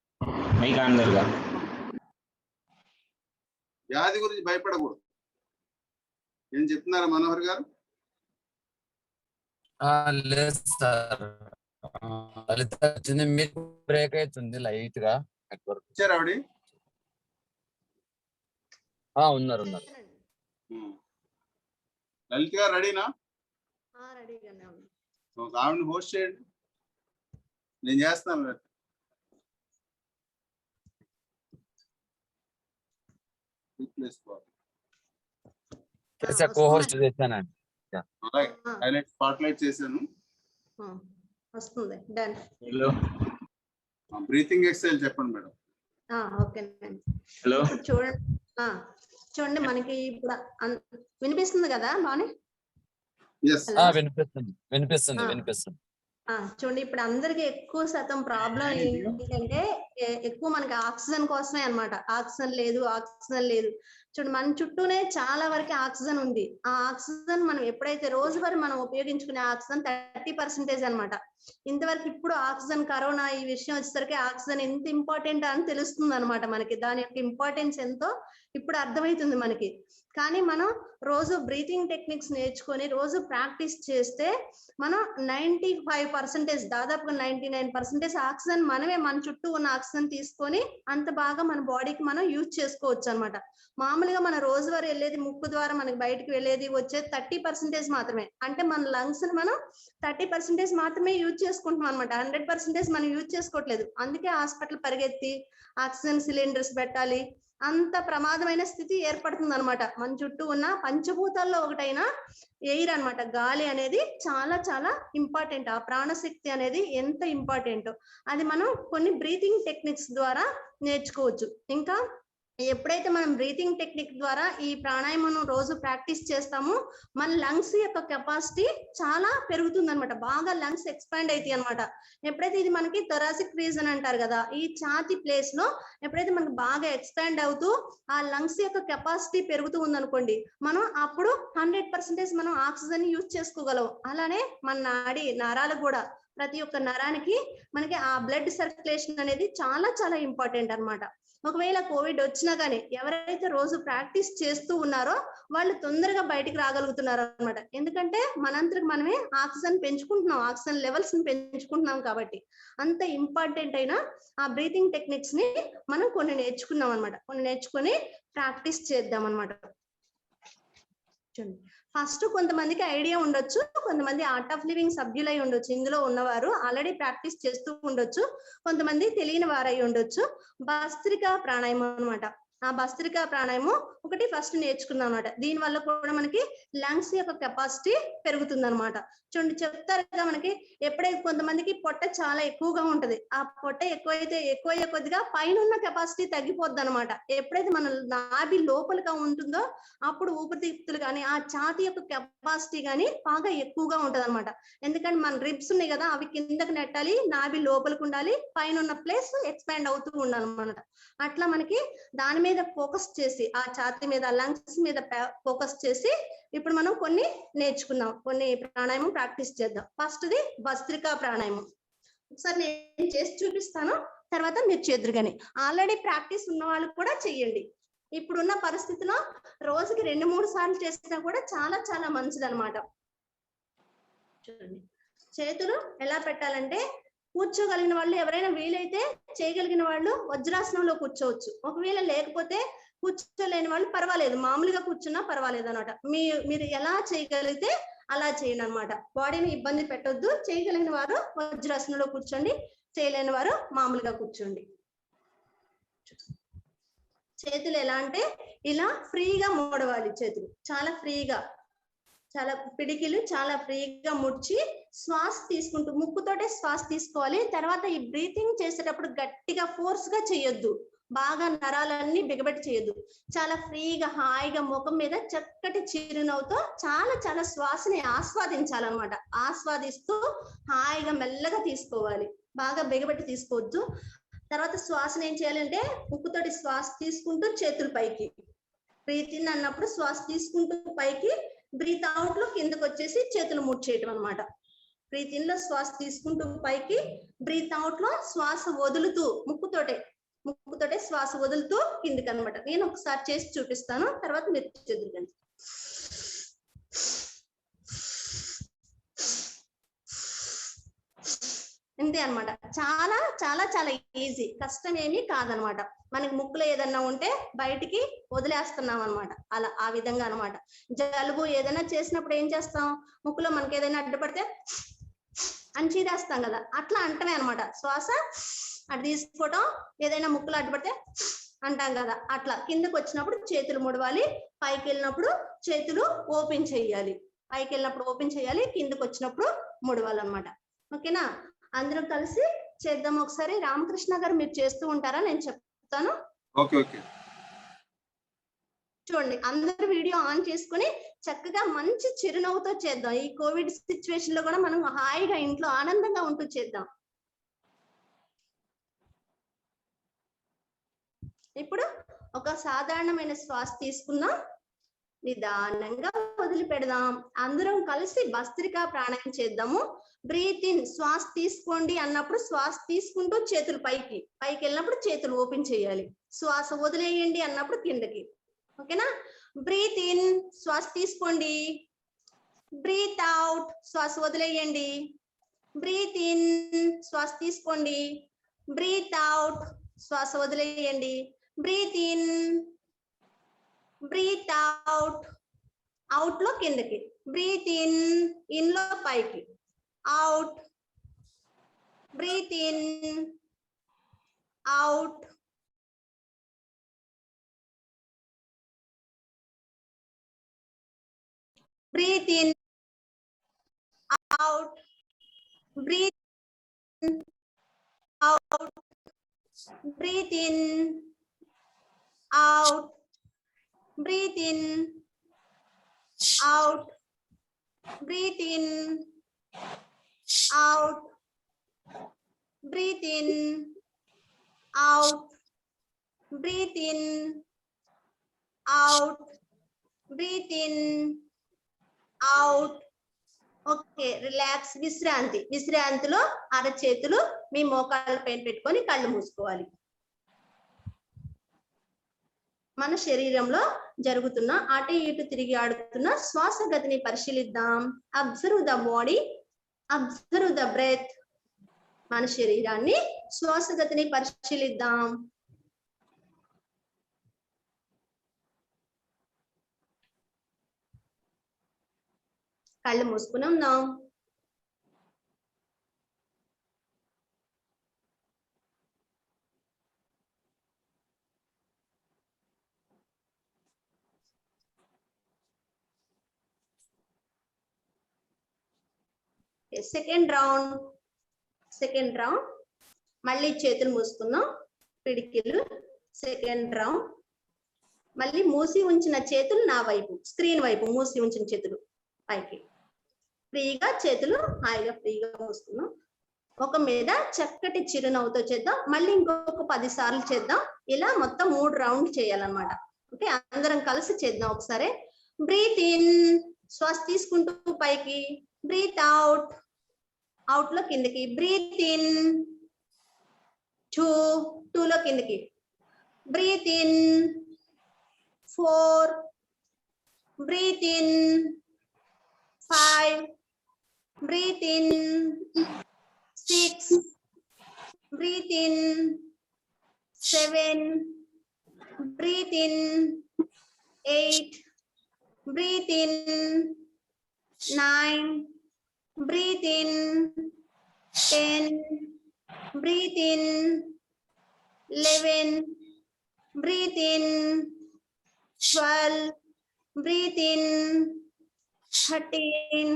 వ్యాధి గురించి భయపడకూడదు. ఏం చెప్తున్నారా మనోహర్ గారు? లేదు సార్, లలిత వచ్చింది, మీకు బ్రేక్ అవుతుంది లైట్ గా. వచ్చారు ఆవిడ? ఉన్నారు. లలిత్ గారు రెడీనా? ఆవిడని హోస్ట్ చేయండి, నేను చేస్తాను. కోహోస్ట్ చేశానండి, హైలైట్ స్పాట్లైట్ చేశాను. వస్తుంది. డన్. బ్రీతింగ్ ఎక్సర్సైజ్ చెప్పండి మేడం. ఓకేనండి. చూడండి, మనకి ఇప్పుడు వినిపిస్తుంది కదా బానే? వినిపిస్తుంది. చూడండి, ఇప్పుడు అందరికి ఎక్కువ శాతం ప్రాబ్లం ఏంటంటే, ఎక్కువ మనకి ఆక్సిజన్ కోసమే అన్నమాట. ఆక్సిజన్ లేదు. చూడండి, మన చుట్టూనే చాలా వరకు ఆక్సిజన్ ఉంది. ఆ ఆక్సిజన్ మనం ఎప్పుడైతే రోజువారీ మనం ఉపయోగించుకునే ఆక్సిజన్ 30% అన్నమాట. ఇంతవరకు ఇప్పుడు ఆక్సిజన్, కరోనా ఈ విషయం వచ్చేసరికి ఆక్సిజన్ ఎంత ఇంపార్టెంట్ అని తెలుస్తుంది అనమాట మనకి. దాని యొక్క ఇంపార్టెన్స్ ఎంతో ఇప్పుడు అర్థమవుతుంది మనకి. కానీ మనం రోజు బ్రీతింగ్ టెక్నిక్స్ నేర్చుకొని రోజు ప్రాక్టీస్ చేస్తే మనం 95%, దాదాపుగా 99% ఆక్సిజన్ మనమే మన చుట్టూ ఉన్న ఆక్సిజన్ తీసుకొని అంత బాగా మన బాడీకి మనం యూజ్ చేసుకోవచ్చు అనమాట. మామూలుగా మన రోజువారీ వెళ్ళేది ముక్కు ద్వారా మనకి బయటకు వెళ్ళేది వచ్చేది 30% మాత్రమే. అంటే మన లంగ్స్ ని మనం 30% మాత్రమే యూజ్ చేసుకుంటున్నాం అనమాట. 100% మనం యూజ్ చేసుకోవట్లేదు. అందుకే హాస్పిటల్ పరిగెత్తి ఆక్సిజన్ సిలిండర్స్ పెట్టాలి, అంత ప్రమాదమైన స్థితి ఏర్పడుతుంది అనమాట. మన చుట్టూ ఉన్న పంచభూతాల్లో ఒకటైన ఎయిర్ అన్నమాట, గాలి అనేది చాలా చాలా ఇంపార్టెంట్. ఆ ప్రాణశక్తి అనేది ఎంత ఇంపార్టెంట్ అది మనం కొన్ని బ్రీతింగ్ టెక్నిక్స్ ద్వారా నేర్చుకోవచ్చు. ఇంకా ఎప్పుడైతే మనం బ్రీతింగ్ టెక్నిక్ ద్వారా ఈ ప్రాణాయామం రోజు ప్రాక్టీస్ చేస్తామో మన లంగ్స్ యొక్క కెపాసిటీ చాలా పెరుగుతుంది అనమాట. బాగా లంగ్స్ ఎక్స్పాండ్ అవుతాయి అనమాట. ఎప్పుడైతే ఇది మనకి థొరాసిక్ రీజన్ అంటారు కదా, ఈ ఛాతీ ప్లేస్ లో ఎప్పుడైతే మనకి బాగా ఎక్స్పాండ్ అవుతూ ఆ లంగ్స్ యొక్క కెపాసిటీ పెరుగుతూ ఉందనుకోండి, మనం అప్పుడు 100% మనం ఆక్సిజన్ యూజ్ చేసుకోగలం. అలానే మన నరాలు కూడా, ప్రతి ఒక్క నరానికి మనకి ఆ బ్లడ్ సర్క్యులేషన్ అనేది చాలా చాలా ఇంపార్టెంట్ అన్నమాట. ఒకవేళ కోవిడ్ వచ్చినా కానీ ఎవరైతే రోజు ప్రాక్టీస్ చేస్తూ ఉన్నారో వాళ్ళు తొందరగా బయటికి రాగలుగుతున్నారు అనమాట. ఎందుకంటే మనంతకు మనమే ఆక్సిజన్ పెంచుకుంటున్నాం, ఆక్సిజన్ లెవెల్స్ ని పెంచుకుంటున్నాం కాబట్టి. అంత ఇంపార్టెంట్ అయిన ఆ బ్రీతింగ్ టెక్నిక్స్ ని మనం కొన్ని నేర్చుకున్నాం అనమాట. కొన్ని నేర్చుకొని ప్రాక్టీస్ చేద్దాం అనమాట. ఫస్ట్ కొంతమందికి ఐడియా ఉండొచ్చు, కొంతమంది ఆర్ట్ ఆఫ్ లివింగ్ సభ్యులై ఉండొచ్చు, ఇందులో ఉన్నవారు ఆల్రెడీ ప్రాక్టీస్ చేస్తూ ఉండొచ్చు, కొంతమంది తెలియని వారై ఉండొచ్చు. భస్త్రికా ప్రాణాయామం అనమాట. ఆ భస్త్రికా ప్రాణాయామం ఒకటి ఫస్ట్ నేర్చుకున్నాం అనమాట. దీని వల్ల కూడా మనకి లంగ్స్ యొక్క కెపాసిటీ పెరుగుతుంది అనమాట. చూడండి చెప్తారు కదా మనకి, ఎప్పుడైతే కొంతమందికి పొట్ట చాలా ఎక్కువగా ఉంటది, ఆ పొట్ట ఎక్కువయ్యే కొద్దిగా పైన ఉన్న కెపాసిటీ తగ్గిపోద్ది అనమాట. ఎప్పుడైతే మన నాభి లోపలిగా ఉంటుందో అప్పుడు ఊపిరితిత్తులు కానీ ఆ ఛాతీ యొక్క కెపాసిటీ కానీ బాగా ఎక్కువగా ఉంటది అనమాట. ఎందుకంటే మన రిబ్స్ ఉన్నాయి కదా, అవి కిందకి నెట్టాలి, నాభి లోపలికి ఉండాలి, పైన ఉన్న ప్లేస్ ఎక్స్పాండ్ అవుతూ ఉండాలన్నమాట. అట్లా మనకి దాని మీద ఫోకస్ చేసి, ఆ ఛాతీ మీద లంగ్స్ మీద ఫోకస్ చేసి ఇప్పుడు మనం కొన్ని నేర్చుకుందాం, కొన్ని ప్రాణాయామం ప్రాక్టీస్ చేద్దాం. ఫస్ట్ ది భస్త్రికా ప్రాణాయామం. ఒకసారి నేను చేసి చూపిస్తాను, తర్వాత మీరు చేద్దరు కానీ. ఆల్రెడీ ప్రాక్టీస్ ఉన్న వాళ్ళు కూడా చెయ్యండి. ఇప్పుడున్న పరిస్థితిలో రోజుకి 2-3 సార్లు చేసినా కూడా చాలా చాలా మంచిది అనమాట. చూడండి చేతులు ఎలా పెట్టాలంటే, కూర్చోగలిగిన వాళ్ళు ఎవరైనా వీలైతే చేయగలిగిన వాళ్ళు వజ్రాసనంలో కూర్చోవచ్చు. ఒకవేళ లేకపోతే కూర్చోలేని వాళ్ళు పర్వాలేదు, మామూలుగా కూర్చున్నా పర్వాలేదు అనమాట. మీరు ఎలా చేయగలిగితే అలా చేయండి అనమాట. బాడీని ఇబ్బంది పెట్టొద్దు. చేయగలిగిన వారు వజ్రాసనంలో కూర్చోండి, చేయలేని వారు మామూలుగా కూర్చోండి. చేతులు ఎలా అంటే ఇలా ఫ్రీగా మోడవాలి, చేతులు చాలా ఫ్రీగా, చాలా పిడికిలు చాలా ఫ్రీగా ముడిచి శ్వాస తీసుకుంటూ ముక్కుతోటే శ్వాస తీసుకోవాలి. తర్వాత ఈ బ్రీతింగ్ చేసేటప్పుడు గట్టిగా ఫోర్స్ గా చేయొద్దు, బాగా నరాలన్నీ బిగబెట్టి చేయొద్దు. చాలా ఫ్రీగా హాయిగా ముఖం మీద చక్కటి చిరునవ్వుతో చాలా చాలా శ్వాసని ఆస్వాదించాలన్నమాట. ఆస్వాదిస్తూ హాయిగా మెల్లగా తీసుకోవాలి, బాగా బిగబెట్టి తీసుకోవద్దు. తర్వాత శ్వాసను ఏం చేయాలంటే ముక్కుతోటి శ్వాస తీసుకుంటూ చేతులు పైకి, బ్రీత్ ఇన్ అన్నప్పుడు శ్వాస తీసుకుంటూ పైకి, బ్రీత్ అవుట్ లో కిందకు వచ్చేసి చేతులు ముడిచేయటం అనమాట. బ్రీత్ ఇన్ లో శ్వాస తీసుకుంటూ పైకి, బ్రీత్ అవుట్ లో శ్వాస వదులుతూ ముక్కుతోటే శ్వాస వదులుతూ కిందికి అనమాట. నేను ఒకసారి చేసి చూపిస్తాను, తర్వాత మీరు చెదురుగండి. ఇంతే అనమాట. చాలా చాలా చాలా ఈజీ, కష్టం ఏమీ కాదనమాట. మనకి ముక్కులో ఏదన్నా ఉంటే బయటికి వదిలేస్తున్నాం అనమాట. అలా ఆ విధంగా అనమాట. జలుబు ఏదైనా చేసినప్పుడు ఏం చేస్తాం, ముక్కులో మనకి ఏదైనా అడ్డుపడితే అని చీదేస్తాం కదా, అట్లా అంటమే అనమాట. శ్వాస అటు తీసుకోవటం, ఏదైనా ముక్కులో అడ్డుపడితే అంటాం కదా, అట్లా కిందకు వచ్చినప్పుడు చేతులు ముడవాలి, పైకి వెళ్ళినప్పుడు చేతులు ఓపెన్ చేయాలి. పైకి వెళ్ళినప్పుడు ఓపెన్ చేయాలి, కిందకు వచ్చినప్పుడు ముడవాలన్నమాట. ఓకేనా? అందరం కలిసి చేద్దాం ఒకసారి. రామకృష్ణ గారు మీరు చేస్తూ ఉంటారా? నేను చెప్తాను. Okay okay. చూడండి అందరూ వీడియో ఆన్ చేసుకుని చక్కగా మంచి చిరునవ్వుతో చేద్దాం. ఈ కోవిడ్ సిచ్యువేషన్ లో కూడా మనం హాయిగా ఇంట్లో ఆనందంగా ఉంటూ చేద్దాం. ఇప్పుడు ఒక సాధారణమైన శ్వాస తీసుకుందాం, నిదానంగా వదిలిపెడదాం. అందరం కలిసి భస్త్రికా ప్రాణాయామం చేద్దాము. బ్రీత్ ఇన్, శ్వాస తీసుకోండి అన్నప్పుడు శ్వాస తీసుకుంటూ చేతులు పైకి వెళ్ళినప్పుడు చేతులు ఓపెన్ చేయాలి. శ్వాస వదిలేయండి అన్నప్పుడు కిందకి. ఓకేనా? బ్రీత్ ఇన్, శ్వాస తీసుకోండి. బ్రీత్ అవుట్, శ్వాస వదిలేయండి. బ్రీత్ ఇన్, శ్వాస తీసుకోండి. బ్రీత్ అవుట్, శ్వాస వదిలేయండి. Breathe in, breathe out, out లో కిందకి. బ్రీత్ ఇన్, ఇన్ లో పైకి. Out, breathe in, out, breathe in, out, breathe in, out, breathe in, out, breathe in, out, breathe in, out, breathe in, out, breathe in, out, breathe in, out. Okay, relax. విశ్రాంతి. విశ్రాంతిలో అరచేతులు మీ మోకాళ్ళ పైన పెట్టుకొని కళ్ళు మూసుకోవాలి. మన శరీరంలో జరుగుతున్న అటు ఇటు తిరిగి ఆడుతున్న శ్వాస గతిని పరిశీలిద్దాం. Observe the body, observe the breath. మన శరీరాన్ని శ్వాస గతిని పరిశీలిద్దాం. కళ్ళు మూసుకుని ఉందాం. సెకండ్ రౌండ్ మళ్ళీ చేతులు మూసుకున్నాం, పిడికిలు. సెకండ్ రౌండ్ మళ్ళీ మూసి ఉంచిన చేతులు నా వైపు, స్క్రీన్ వైపు మూసి ఉంచిన చేతులు పైకి. ఫ్రీగా చేతులు హాయిగా ఫ్రీగా మూసుకున్నాం. ఒక మీద చక్కటి చిరునవ్వుతో చేద్దాం. మళ్ళీ ఇంకొక 10 సార్లు చేద్దాం. ఇలా మొత్తం 3 రౌండ్లు చేయాలన్నమాట. ఓకే, అందరం కలిసి చేద్దాం ఒకసారి. బ్రీత్ ఇన్, శ్వాస తీసుకుంటూ పైకి. బ్రీత్ అవుట్, అవుట్ లో కిందకి. బ్రీత్ ఇన్ 2 లో కిందకి. Breathe in 4, breathe in 5, breathe in 6, breathe in 7, breathe in 8, breathe in 9, breathe in 10, breathe in 11, breathe in 12, breathe in 13,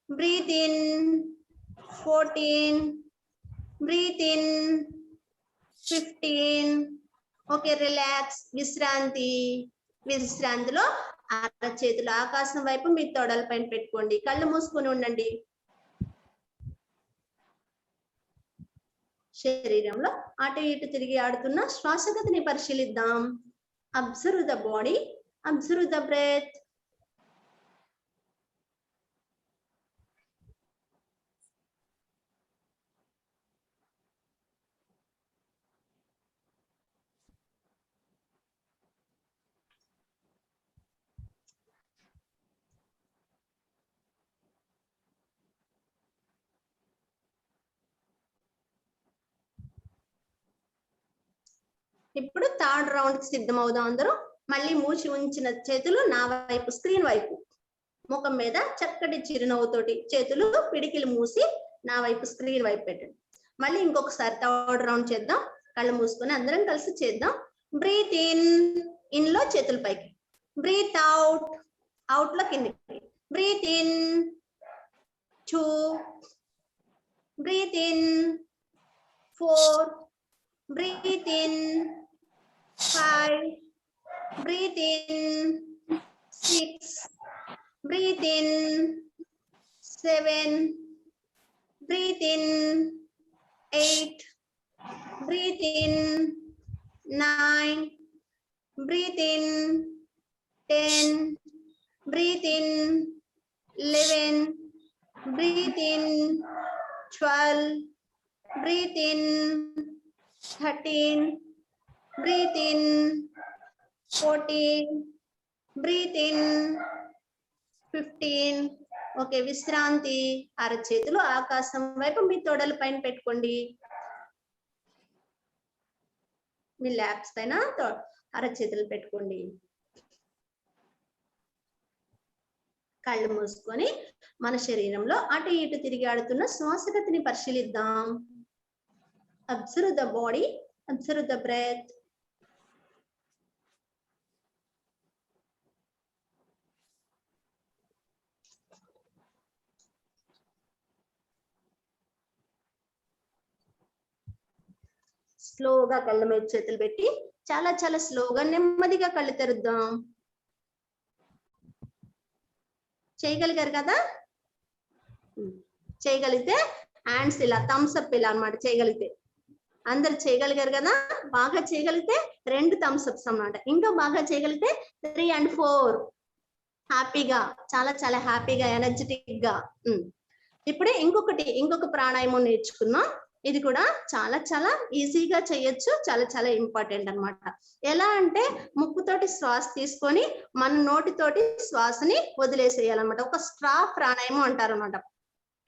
breathe in 14, breathe in 15. Okay, relax. విశ్రాంతిలో అరచేతులు ఆకాశం వైపు మీ తొడల పైన పెట్టుకోండి. కళ్ళు మూసుకొని ఉండండి. శరీరంలో అటు ఇటు తిరిగి ఆడుతున్న శ్వాసగతిని పరిశీలిద్దాం. Observe the body, observe the breath. ఇప్పుడు థర్డ్ రౌండ్ కి సిద్ధం అవుదాం అందరూ. మళ్ళీ మూసి ఉంచిన చేతులు నా వైపు, స్క్రీన్ వైపు. ముఖం మీద చక్కటి చిరునవ్వుతోటి చేతులు పిడికిలు మూసి నా వైపు, స్క్రీన్ వైపు పెట్టండి. మళ్ళీ ఇంకొకసారి థర్డ్ రౌండ్ చేద్దాం. కళ్ళు మూసుకొని అందరం కలిసి చేద్దాం. బ్రీత్ ఇన్ లో చేతులు పైకి. బ్రీత్ అవుట్ లో కిందకి. Breathe in 2, breathe in 4, breathe in 5, breathe in 6, breathe in 7, breathe in 8, breathe in 9, breathe in 10, breathe in 11, breathe in 12, breathe in 13, breathe in 14, breathe in 15. Okay, విశ్రాంతి. అరచేతులు ఆకాశం వైపు మీ తొడల పైన పెట్టుకోండి. మీ ల్యాప్స్ పైన అరచేతులు పెట్టుకోండి. కళ్ళు మూసుకొని మన శరీరంలో అటు ఇటు తిరిగి ఆడుతున్న శ్వాసగతిని పరిశీలిద్దాం. Observe the body, observe the breath. స్లోగా కళ్ళ మీద చేతులు పెట్టి చాలా చాలా స్లోగా నెమ్మదిగా కళ్ళు తెరుద్దాం. చేయగలిగారు కదా? చేయగలిగితే హ్యాండ్స్ ఇలా థమ్స్ అప్ ఇలా అన్నమాట. చేయగలిగితే అందరు చేయగలిగారు కదా? బాగా చేయగలిగితే 2 థమ్స్ అప్స్ అన్నమాట. ఇంకా బాగా చేయగలిగితే 3 and 4. హ్యాపీగా, చాలా చాలా హ్యాపీగా, ఎనర్జెటిక్ గా. ఇప్పుడే ఇంకొక ప్రాణాయామం నేర్చుకుందాం. ఇది కూడా చాలా చాలా ఈజీగా చేయొచ్చు, చాలా చాలా ఇంపార్టెంట్ అన్నమాట. ఎలా అంటే ముక్కుతోటి శ్వాస తీసుకొని మన నోటితోటి శ్వాసని వదిలేసేయాలన్నమాట. ఒక స్ట్రా ప్రాణాయామం అంటారు అన్నమాట.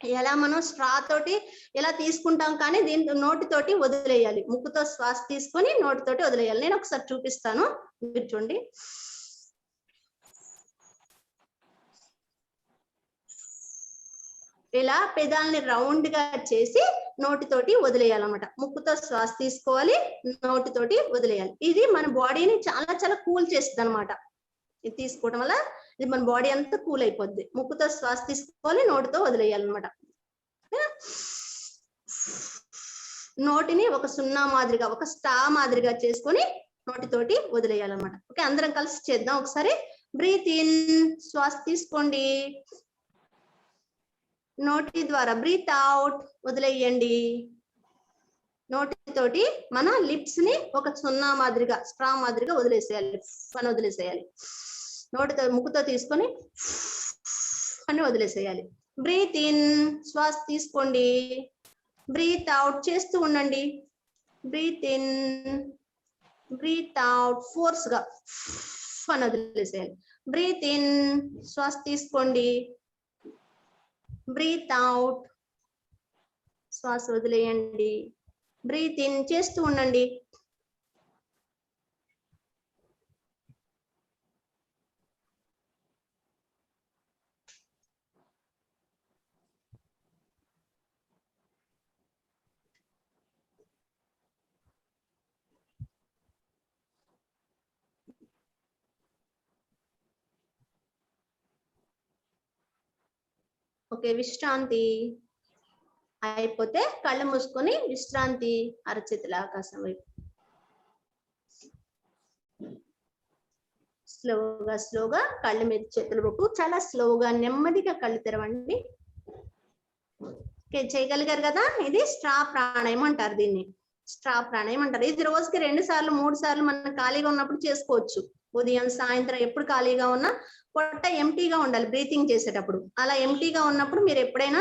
ఎలా మనం స్ట్రా తోటి ఎలా తీసుకుంటాం, కానీ దీంతో నోటితోటి వదిలేయాలి. ముక్కుతో శ్వాస తీసుకొని నోటితోటి వదిలేయాలి. నేను ఒకసారి చూపిస్తాను, మీరు చూడండి. ఇలా పెదాలని రౌండ్ గా చేసి నోటితోటి వదిలేయాలన్నమాట. ముక్కుతో శ్వాస తీసుకోవాలి, నోటితోటి వదిలేయాలి. ఇది మన బాడీని చాలా చాలా కూల్ చేస్తుంది అనమాట. ఇది తీసుకోవడం వల్ల ఇది మన బాడీ అంతా కూల్ అయిపోద్ది. ముక్కుతో శ్వాస తీసుకోవాలి, నోటితో వదిలేయాలన్నమాట. నోటిని ఒక సున్నా మాదిరిగా, ఒక స్టా మాదిరిగా చేసుకొని నోటితోటి వదిలేయాలన్నమాట. ఓకే, అందరం కలిసి చేద్దాం ఒకసారి. బ్రీత్ ఇన్, శ్వాస తీసుకోండి. నోటి ద్వారా బ్రీత్ అవుట్, వదిలేయండి. నోటితోటి మన లిప్స్ ని ఒక సున్నా మాదిరిగా, స్ట్రా మాదిరిగా వదిలేసేయాలి. వదిలేసేయాలి. నోటితో ముక్కుతో తీసుకొని అని వదిలేసేయాలి. బ్రీత్ ఇన్, శ్వాస తీసుకోండి. బ్రీత్ అవుట్ చేస్తూ ఉండండి. Breathe in, breathe out, force గా అని వదిలేసేయాలి. బ్రీత్ ఇన్, శ్వాస తీసుకోండి. బ్రీత్ అవుట్, శ్వాస వదిలేయండి. బ్రీత్ ఇన్ చేస్తూ ఉండండి. ఓకే, విశ్రాంతి అయిపోతే కళ్ళు మూసుకొని విశ్రాంతి, అరచేతుల ఆకాశం వైపు. స్లోగా కళ్ళు మీద చేతులు పెట్టు. చాలా స్లోగా నెమ్మదిగా కళ్ళు తెరవండి. ఓకే, చేయగలిగారు కదా? ఇది స్ట్రా ప్రాణాయామం అంటారు. దీన్ని స్ట్రా ప్రాణాయామం అంటారు. ఇది రోజుకి 2 సార్లు 3 సార్లు మనం ఖాళీగా ఉన్నప్పుడు చేసుకోవచ్చు. ఉదయం సాయంత్రం ఎప్పుడు ఖాళీగా ఉన్నా పొట్ట ఎంటీగా ఉండాలి బ్రీతింగ్ చేసేటప్పుడు. అలా ఎంటీగా ఉన్నప్పుడు మీరు ఎప్పుడైనా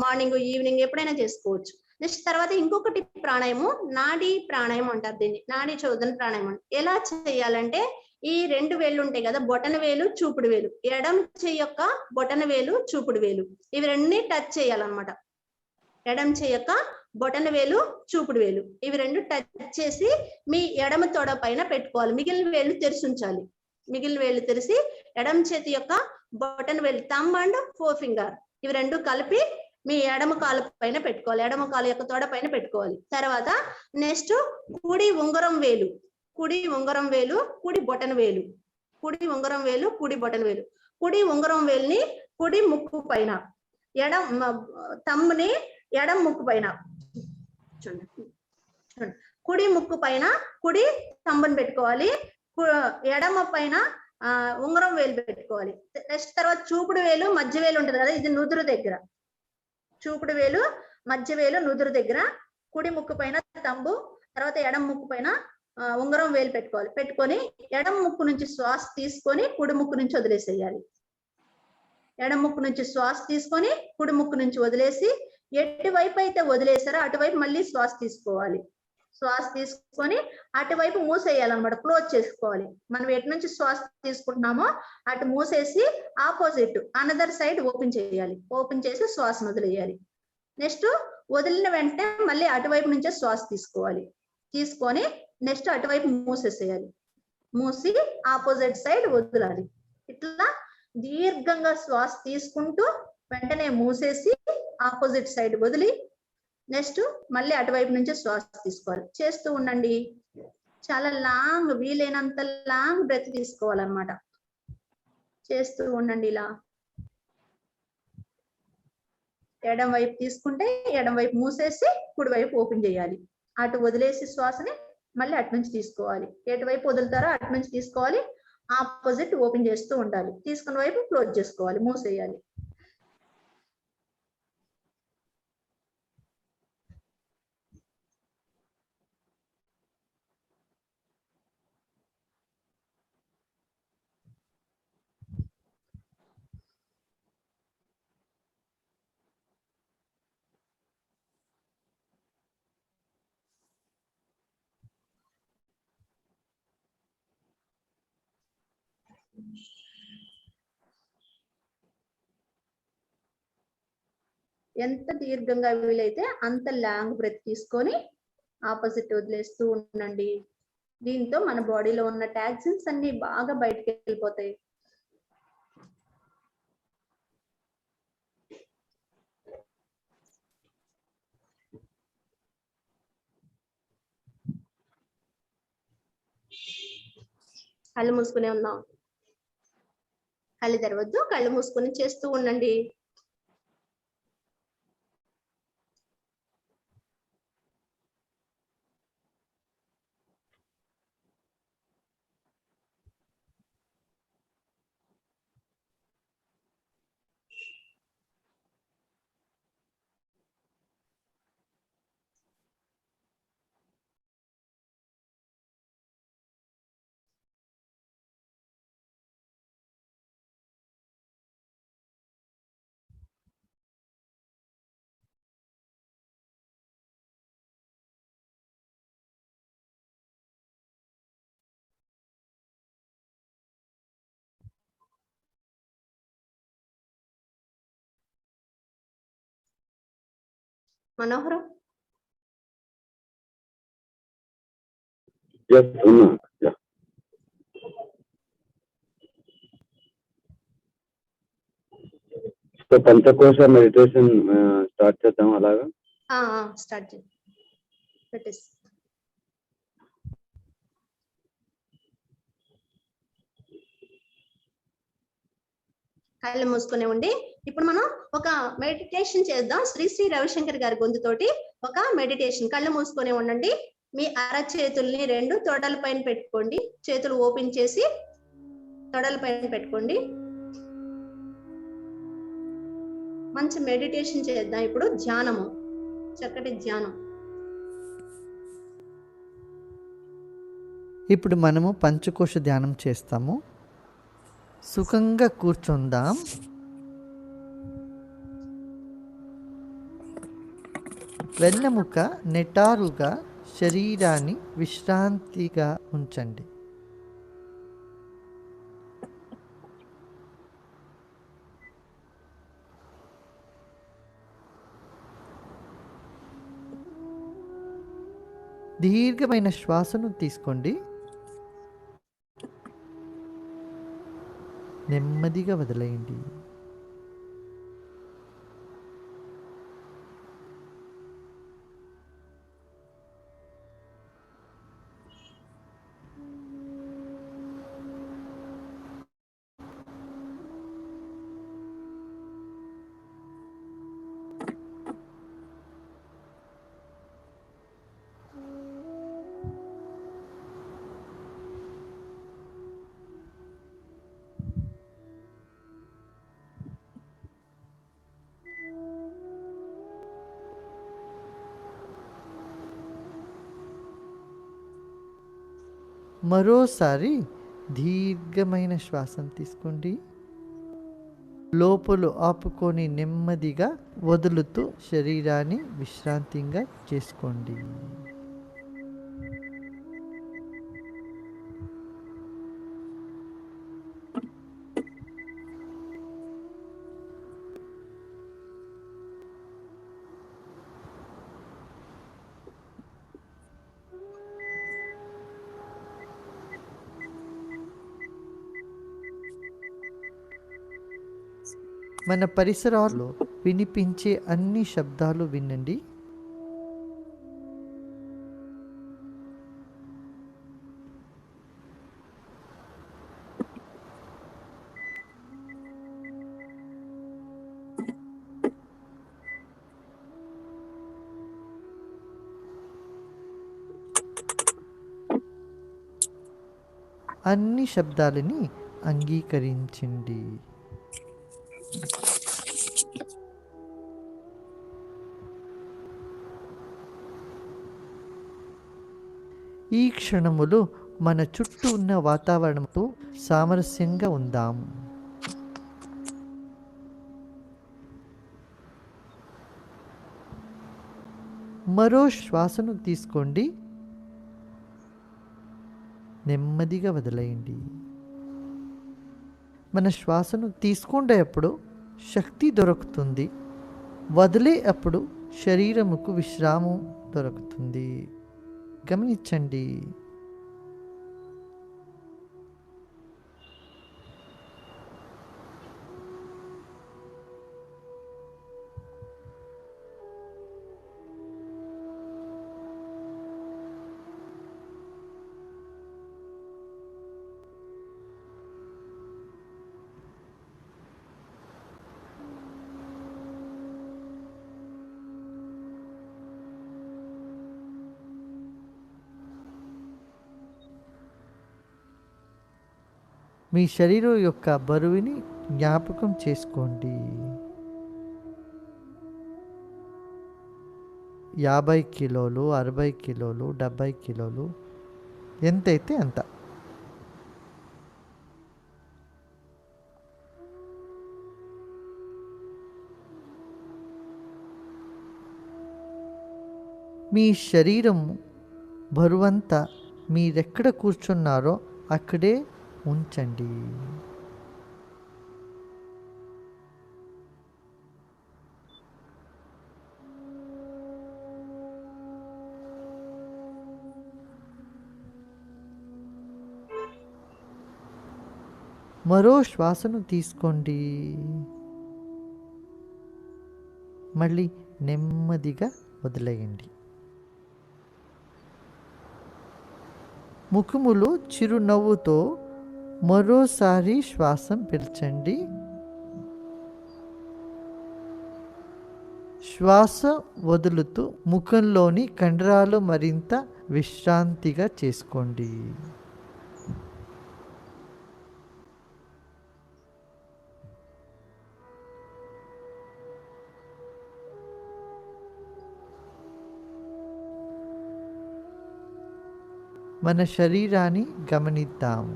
మార్నింగ్ ఈవినింగ్ ఎప్పుడైనా చేసుకోవచ్చు. నెక్స్ట్ తర్వాత ఇంకొకటి ప్రాణాయామం, నాడీ ప్రాణాయామం అంటారు దీన్ని. నాడీ చోదన ప్రాణాయామం ఎలా చేయాలంటే, ఈ 2 వేళ్ళు ఉంటాయి కదా, బొటన వేలు, చూపుడు వేలు. ఎడమ చెయ్యి యొక్క బొటన వేలు, చూపుడు వేలు, ఇవి 2 టచ్ చేయాలన్నమాట. ఎడమ చెయ్యి యొక్క బొటన వేలు, చూపుడు వేలు, ఇవి 2 టచ్ చేసి మీ ఎడమ తొడ పైన పెట్టుకోవాలి. మిగిలిన వేళ్ళు తెరిచి ఉంచాలి. మిగిలిన వేళ్ళు తెరిచి ఎడమ చేతి యొక్క బొటన వేలు, థంబ్ అండ్ 4 ఫింగర్, ఇవి 2 కలిపి మీ ఎడమ కాలు పైన పెట్టుకోవాలి. ఎడమ కాలు యొక్క తొడ పైన పెట్టుకోవాలి. తర్వాత నెక్స్ట్ కుడి ఉంగరం వేలు, కుడి ఉంగరం వేలు, కుడి బొటన వేలు, కుడి ఉంగరం వేలు, కుడి బొటన వేలు, కుడి ఉంగరం వేలుని కుడి ముక్కు పైన, థంబ్ని ఎడమ ముక్కు పైన, చూడండి, కుడి ముక్కు పైన కుడి థంబ్ని పెట్టుకోవాలి. ఎడమ పైన ఉంగరం వేలు పెట్టుకోవాలి. నెక్స్ట్ తర్వాత చూపుడు వేలు, మధ్య వేలు ఉంటుంది కదా, ఇది నుదురు దగ్గర. చూపుడు వేలు, మధ్య వేలు నుదురు దగ్గర, కుడి ముక్కు పైన థంబు, తర్వాత ఎడమ ముక్కు పైన ఉంగరం వేలు పెట్టుకోవాలి. పెట్టుకొని ఎడమ ముక్కు నుంచి శ్వాస తీసుకొని కుడి ముక్కు నుంచి వదిలేసేయాలి. ఎడమ ముక్కు నుంచి శ్వాస తీసుకొని కుడి ముక్కు నుంచి వదిలేసి, ఎటువైపు అయితే వదిలేసారో అటువైపు మళ్ళీ శ్వాస తీసుకోవాలి. శ్వాస తీసుకొని అటువైపు మూసేయాలన్నమాట, క్లోజ్ చేసుకోవాలి. మనం ఎటు నుంచి శ్వాస తీసుకుంటున్నామో అటు మూసేసి ఆపోజిట్ అనదర్ సైడ్ ఓపెన్ చేయాలి. ఓపెన్ చేసి శ్వాసను వదిలేయాలి. నెక్స్ట్ వదిలిన వెంటనే మళ్ళీ అటువైపు నుంచే శ్వాస తీసుకోవాలి. తీసుకొని నెక్స్ట్ అటువైపు మూసేసేయాలి. మూసి ఆపోజిట్ సైడ్ వదలాలి. ఇట్లా దీర్ఘంగా శ్వాస తీసుకుంటూ వెంటనే మూసేసి ఆపోజిట్ సైడ్ వదిలి నెక్స్ట్ మళ్ళీ అటువైపు నుంచి శ్వాస తీసుకోవాలి. చేస్తూ ఉండండి. చాలా లాంగ్, వీలైనంత లాంగ్ బ్రెత్ తీసుకోవాలన్నమాట. చేస్తూ ఉండండి. ఇలా ఎడం వైపు తీసుకుంటే ఎడం వైపు మూసేసి కుడి వైపు ఓపెన్ చేయాలి. అటు వదిలేసి శ్వాసని మళ్ళీ అటు నుంచి తీసుకోవాలి. ఎటువైపు వదులుతారో అటు నుంచి తీసుకోవాలి. ఆపోజిట్ ఓపెన్ చేస్తూ ఉండాలి. తీసుకున్న వైపు క్లోజ్ చేసుకోవాలి, మూసేయాలి. ఎంత దీర్ఘంగా వీలైతే అంత లాంగ్ బ్రెత్ తీసుకొని ఆపోజిట్ వదిలేస్తూ ఉండండి. దీంతో మన బాడీలో ఉన్న టాక్సిన్స్ అన్ని బాగా బయటకు వెళ్ళిపోతాయి. కళ్ళు మూసుకునే ఉన్నాం. కళ్ళు తెరవద్దు, కళ్ళు మూసుకొని చేస్తూ ఉండండి. మనోహరం, Yes, Anna. Yeah. So Panchakosha meditation start చేద్దాం అలాగా. స్టార్ట్ చేయండి. పెట్టేసి కళ్ళు మూసుకునే ఉండి ఇప్పుడు మనం ఒక మెడిటేషన్ చేద్దాం. శ్రీ శ్రీ రవిశంకర్ గారి గొంతుతోటి ఒక మెడిటేషన్. కళ్ళు మూసుకునే ఉండండి. మీ అరచేతుల్ని రెండు తొడల పైన పెట్టుకోండి. చేతులు ఓపెన్ చేసి తొడల పైన పెట్టుకోండి. మంచి మెడిటేషన్ చేద్దాం. ఇప్పుడు ధ్యానము, చక్కటి ధ్యానం. ఇప్పుడు మనము పంచకోశ ధ్యానం చేస్తాము. సుఖంగా కూర్చుందాం. వెన్నెముక నిటారుగా, శరీరాన్ని విశ్రాంతిగా ఉంచండి. దీర్ఘమైన శ్వాసను తీసుకోండి. నెమ్మదిగా వదిలేయండి. మరోసారి దీర్ఘమైన శ్వాసను తీసుకోండి. లోపల ఆపుకొని నెమ్మదిగా వదులుతూ శరీరాన్ని విశ్రాంతిగా చేసుకోండి. మన పరిసరాల్లో వినిపించే అన్ని శబ్దాలు వినండి. అన్ని శబ్దాలని అంగీకరించండి. ఈ క్షణములో మన చుట్టూ ఉన్న వాతావరణంతో సామరస్యంగా ఉందాం. మరో శ్వాసను తీసుకోండి, నెమ్మదిగా వదిలేయండి. మన శ్వాసను తీసుకునేటప్పుడు శక్తి దొరుకుతుంది, వదిలే అప్పుడు శరీరముకు విశ్రామం దొరుకుతుంది. గమనించండి. మీ శరీరం యొక్క బరువుని జ్ఞాపకం చేసుకోండి. 50 కిలోలు, 60 కిలోలు, 70 కిలోలు, ఎంతైతే అంత. మీ శరీరం బరువంతా మీరెక్కడ కూర్చున్నారో అక్కడే ఉంచండి. మరో శ్వాసను తీసుకోండి, మళ్ళీ నెమ్మదిగా వదిలేయండి. ముఖములో చిరునవ్వుతో మరోసారి శ్వాసం పీల్చండి. శ్వాస వదులుతూ ముఖంలోని కండరాలు మరింత విశ్రాంతిగా చేసుకోండి. మన శరీరాన్ని గమనిద్దాం.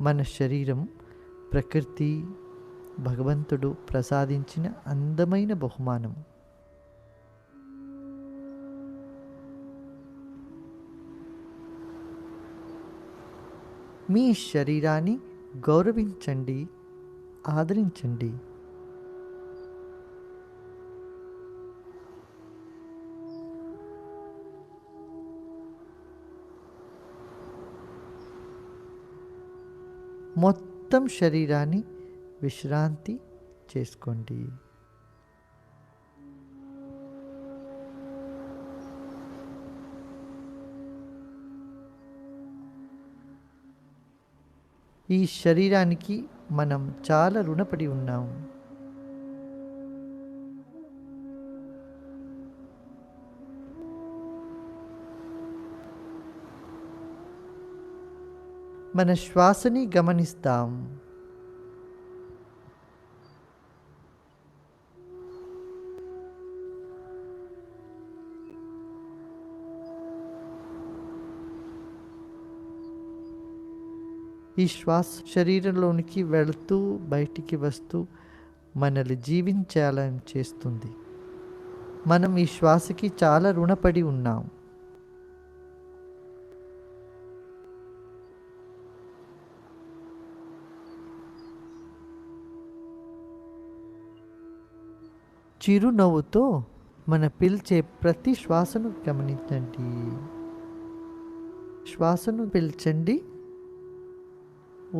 మన శరీరం ప్రకృతి, భగవంతుడు ప్రసాదించిన అందమైన బహుమానం. మీ శరీరాన్ని గౌరవించండి, ఆదరించండి. మొత్తం శరీరాన్ని విశ్రాంతి చేసుకోండి. ఈ శరీరానికి మనం చాలా రుణపడి ఉన్నాం. మన శ్వాసని గమనిస్తాం. ఈ శ్వాస శరీరంలోనికి వెళుతూ బయటికి వస్తూ మనల్ని జీవించాలని చేస్తుంది. మనం ఈ శ్వాసకి చాలా రుణపడి ఉన్నాం. చిరునవ్వుతో మన పిలిచే ప్రతి శ్వాసను గమనించండి. శ్వాసను పీల్చండి,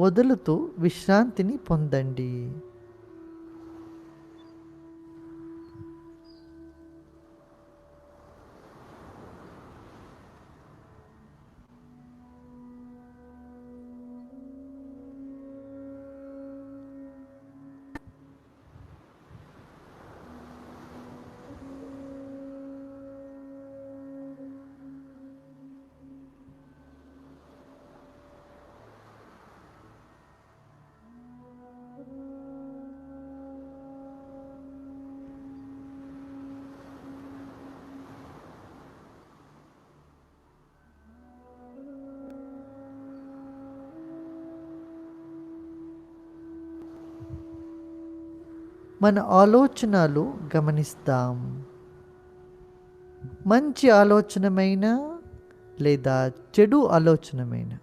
వదులుతూ విశ్రాంతిని పొందండి. మన ఆలోచనలు గమనిస్తాం. మంచి ఆలోచనమైన లేదా చెడు ఆలోచనమైన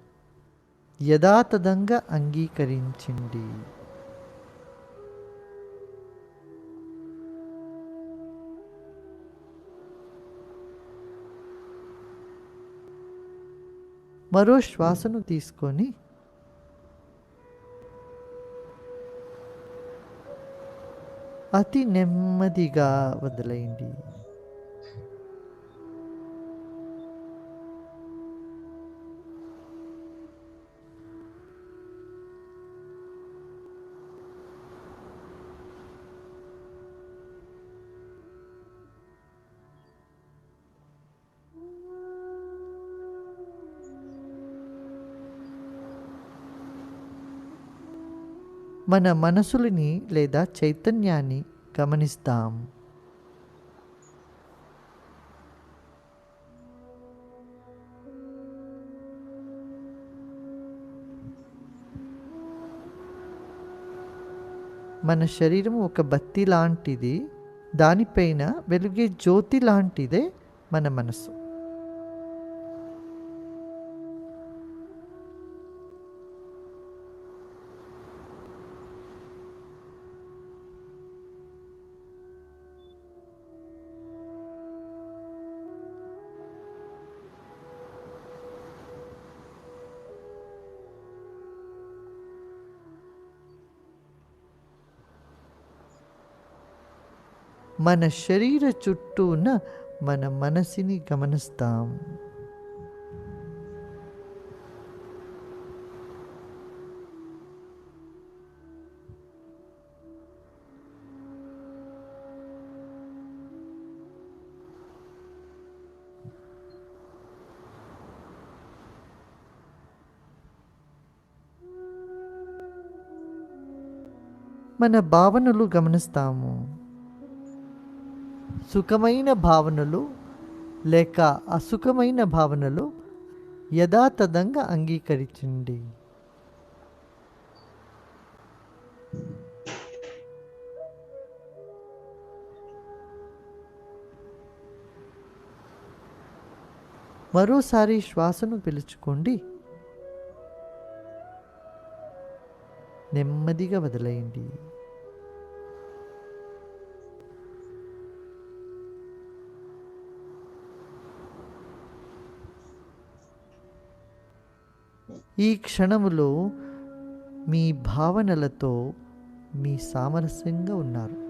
యథాతథంగా అంగీకరించండి. మరో శ్వాసను తీసుకొని అతి నెమ్మదిగా వదిలేయండి. మన మనసులని లేదా చైతన్యాన్ని గమనిస్తాం. మన శరీరం ఒక బత్తి లాంటిది, దానిపైన వెలుగే జ్యోతి లాంటిదే మన మనసు. మన శరీర చుట్టూన మన మనసుని గమనిస్తాం. మన భావనలు గమనిస్తాము. సుఖమైన భావనలు లేక అసుఖమైన భావనలు యథాతథంగా అంగీకరించండి. మరోసారి శ్వాసను పీల్చుకోండి. నెమ్మదిగా వదిలేయండి. ఈ క్షణములో మీ భావనలతో మీ సామరస్యంగా ఉన్నారు.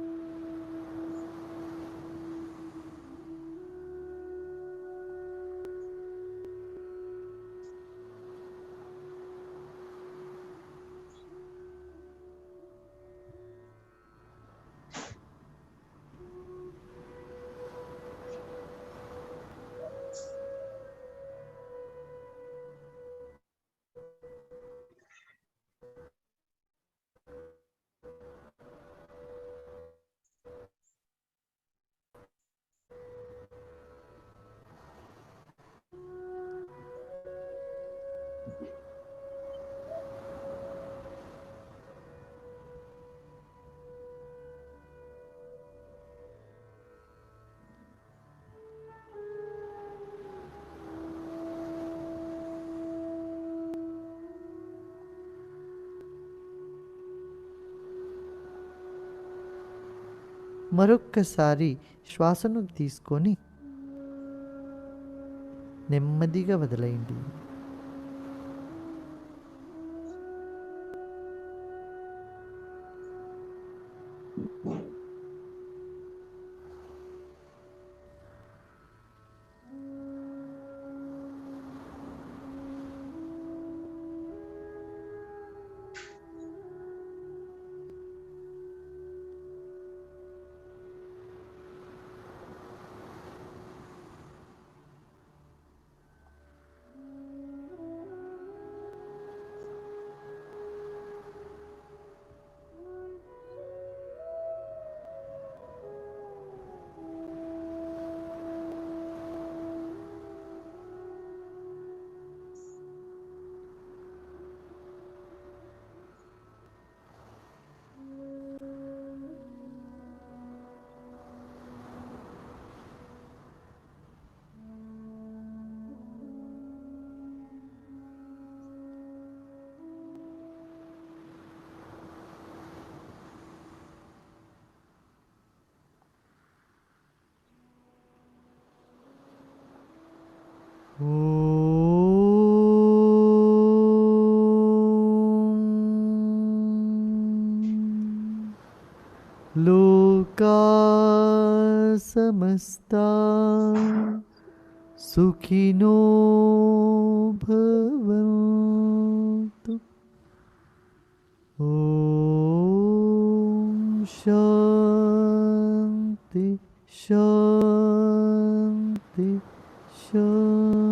మరొక్కసారి శ్వాసను తీసుకొని నెమ్మదిగా వదిలేయండి. लोका समस्ता सुखिनो भवन्तु। ॐ शान्ति शान्ति शान्तिः।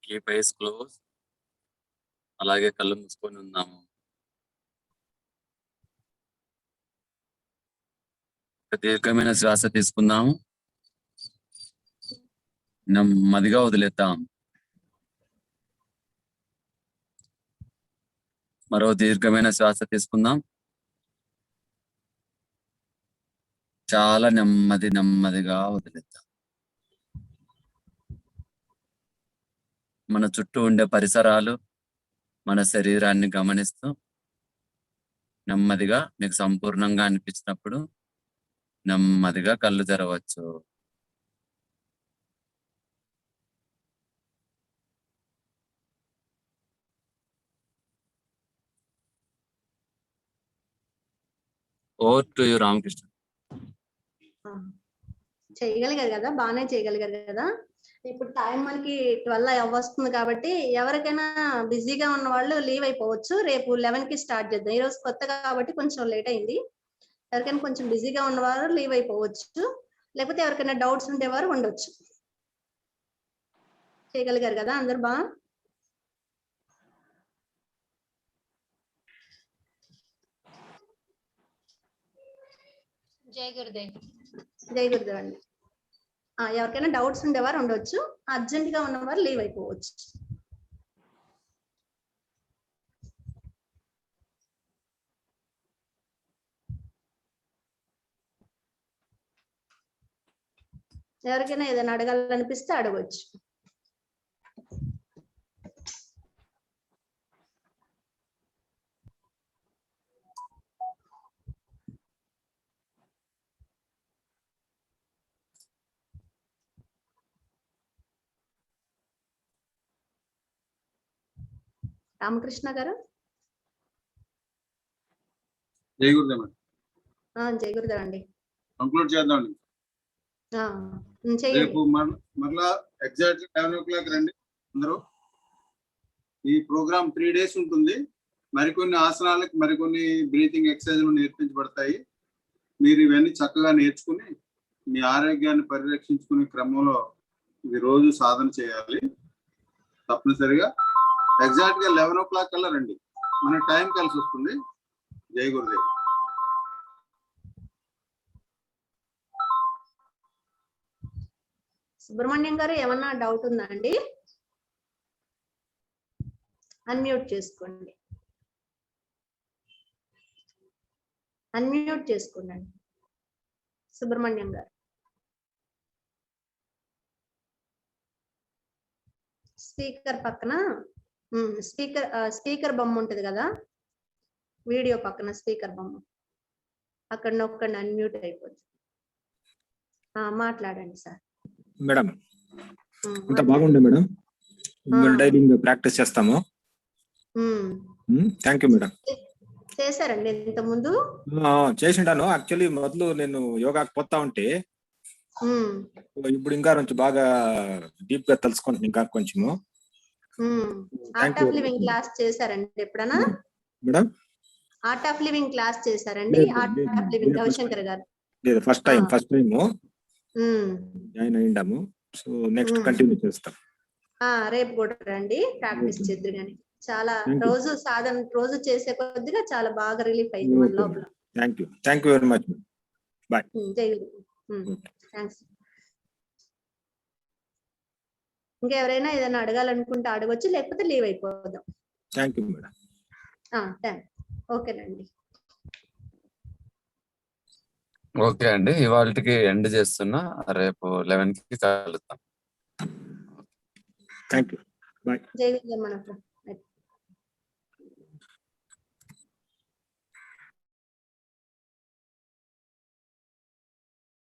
Keep eyes close. అలాగే కళ్ళు మూసుకొని ఉందాము. ఒక దీర్ఘమైన శ్వాస తీసుకుందాము. నెమ్మదిగా వదిలేద్దాం. మరో దీర్ఘమైన శ్వాస తీసుకుందాం. చాలా నెమ్మదిగా వదిలేద్దాం. మన చుట్టూ ఉండే పరిసరాలు, మన శరీరాన్ని గమనిస్తూ నెమ్మదిగా మీకు సంపూర్ణంగా అనిపించినప్పుడు నెమ్మదిగా కళ్ళు తెరవచ్చు. Over to you Ramakrishna. చేయగలిగారు కదా, బాగానే చేయగలిగారు కదా. ఇప్పుడు టైం మనకి 12 అవ్వస్తుంది కాబట్టి ఎవరికైనా బిజీగా ఉన్న వాళ్ళు లీవ్ అయిపోవచ్చు. రేపు 11 కి స్టార్ట్ చేద్దాం. ఈ రోజు కొత్త కాబట్టి కొంచెం లేట్ అయింది. ఎవరికైనా కొంచెం బిజీగా ఉన్నవారు లీవ్ అయిపోవచ్చు, లేకపోతే ఎవరికైనా డౌట్స్ ఉండేవారు ఉండొచ్చు. చేయగలిగారు కదా అందరు బాగా? జై గురుదేవ్. జై గురుదేవ్ అండి. ఎవరికైనా డౌట్స్ ఉండేవారు ఉండొచ్చు, అర్జెంట్ గా ఉన్నవారు లీవ్ అయిపోవచ్చు. ఎవరికైనా ఏదైనా అడగాలనిపిస్తే అడగవచ్చు. రామకృష్ణ గారు. జై గురుదేవ్. జై గురుదేవ్ అండి. కంక్లూడ్ చేద్దాం. చేయండి. రేపు మరలా ఎగ్జాక్ట్ 11 o'clock రండి అందరూ. ఈ ప్రోగ్రామ్ 3 days ఉంటుంది. మరికొన్ని ఆసనాలకు మరికొన్ని బ్రీతింగ్ ఎక్సర్సైజ్లు నేర్పించబడతాయి. మీరు ఇవన్నీ చక్కగా నేర్చుకుని మీ ఆరోగ్యాన్ని పరిరక్షించుకునే క్రమంలో ఇది రోజు సాధన చేయాలి. తప్పనిసరిగా ఎగ్జాక్ట్ గా 11 o'clock కల్లా రండి. మన టైం కలిసి వస్తుంది. జై గురుదేవ్. సుబ్రహ్మణ్యం గారు ఏమన్నా డౌట్ ఉందా అండి? అన్మ్యూట్ చేసుకోండి. అన్మ్యూట్ చేసుకోండి సుబ్రహ్మణ్యం గారు. స్పీకర్ పక్కన స్పీకర్ బొమ్మ ఉంటది కదా, వీడియో పక్కన స్పీకర్ బొమ్మ, అక్కడ నొక్కండి, అన్మ్యూట్ అయిపోతుంది. మాట్లాడండి సార్. మేడం అంత బాగుండే మేడం. డైవింగ్ ప్రాక్టీస్ చేస్తాము. Thank you madam. చేశారండి ఇంత ముందు? చేసిండాను. యాక్చువల్లీ మొదలు నేను యోగాకి పోతా ఉంటే ఇప్పుడు ఇంకా కొంచెం బాగా డీప్ గా తెలుసుకుంటాను. ఇంకా కొంచెము. ఆర్ట్ ఆఫ్ లివింగ్ క్లాస్ చేశారండి ఎప్పుడన్నా madam? Art of living class చేశారండి? ఆర్ట్ ఆఫ్ లివింగ్ రవిశంకర్ గారు. లేదు, ఫస్ట్ టైం జాయిన్ అయ్యిండాము. సో నెక్స్ట్ కంటిన్యూ చేస్తాం. రేపు కూడా రండి, ప్రాక్టీస్ చేద్దరు కానీ. చాలా రోజు సాధన రోజు చేసే కొద్దిగా చాలా బాగా రిలీఫ్ అయింది మన లోపల. Thank you very much. Bye. జై గురు. థ్యాంక్స్. ఇంకెవరైనా ఏదైనా అడగాలనుకుంటే అడగొచ్చు, లేకపోతే లీవ్ అయిపోదాం. Thank you madam. ఓకేనండి. ఓకే అండి, ఇవాళకి ఎండ్ చేస్తున్నా. రేపు 11కి కలుద్దాం. Thank you. జై విజయమ్మ.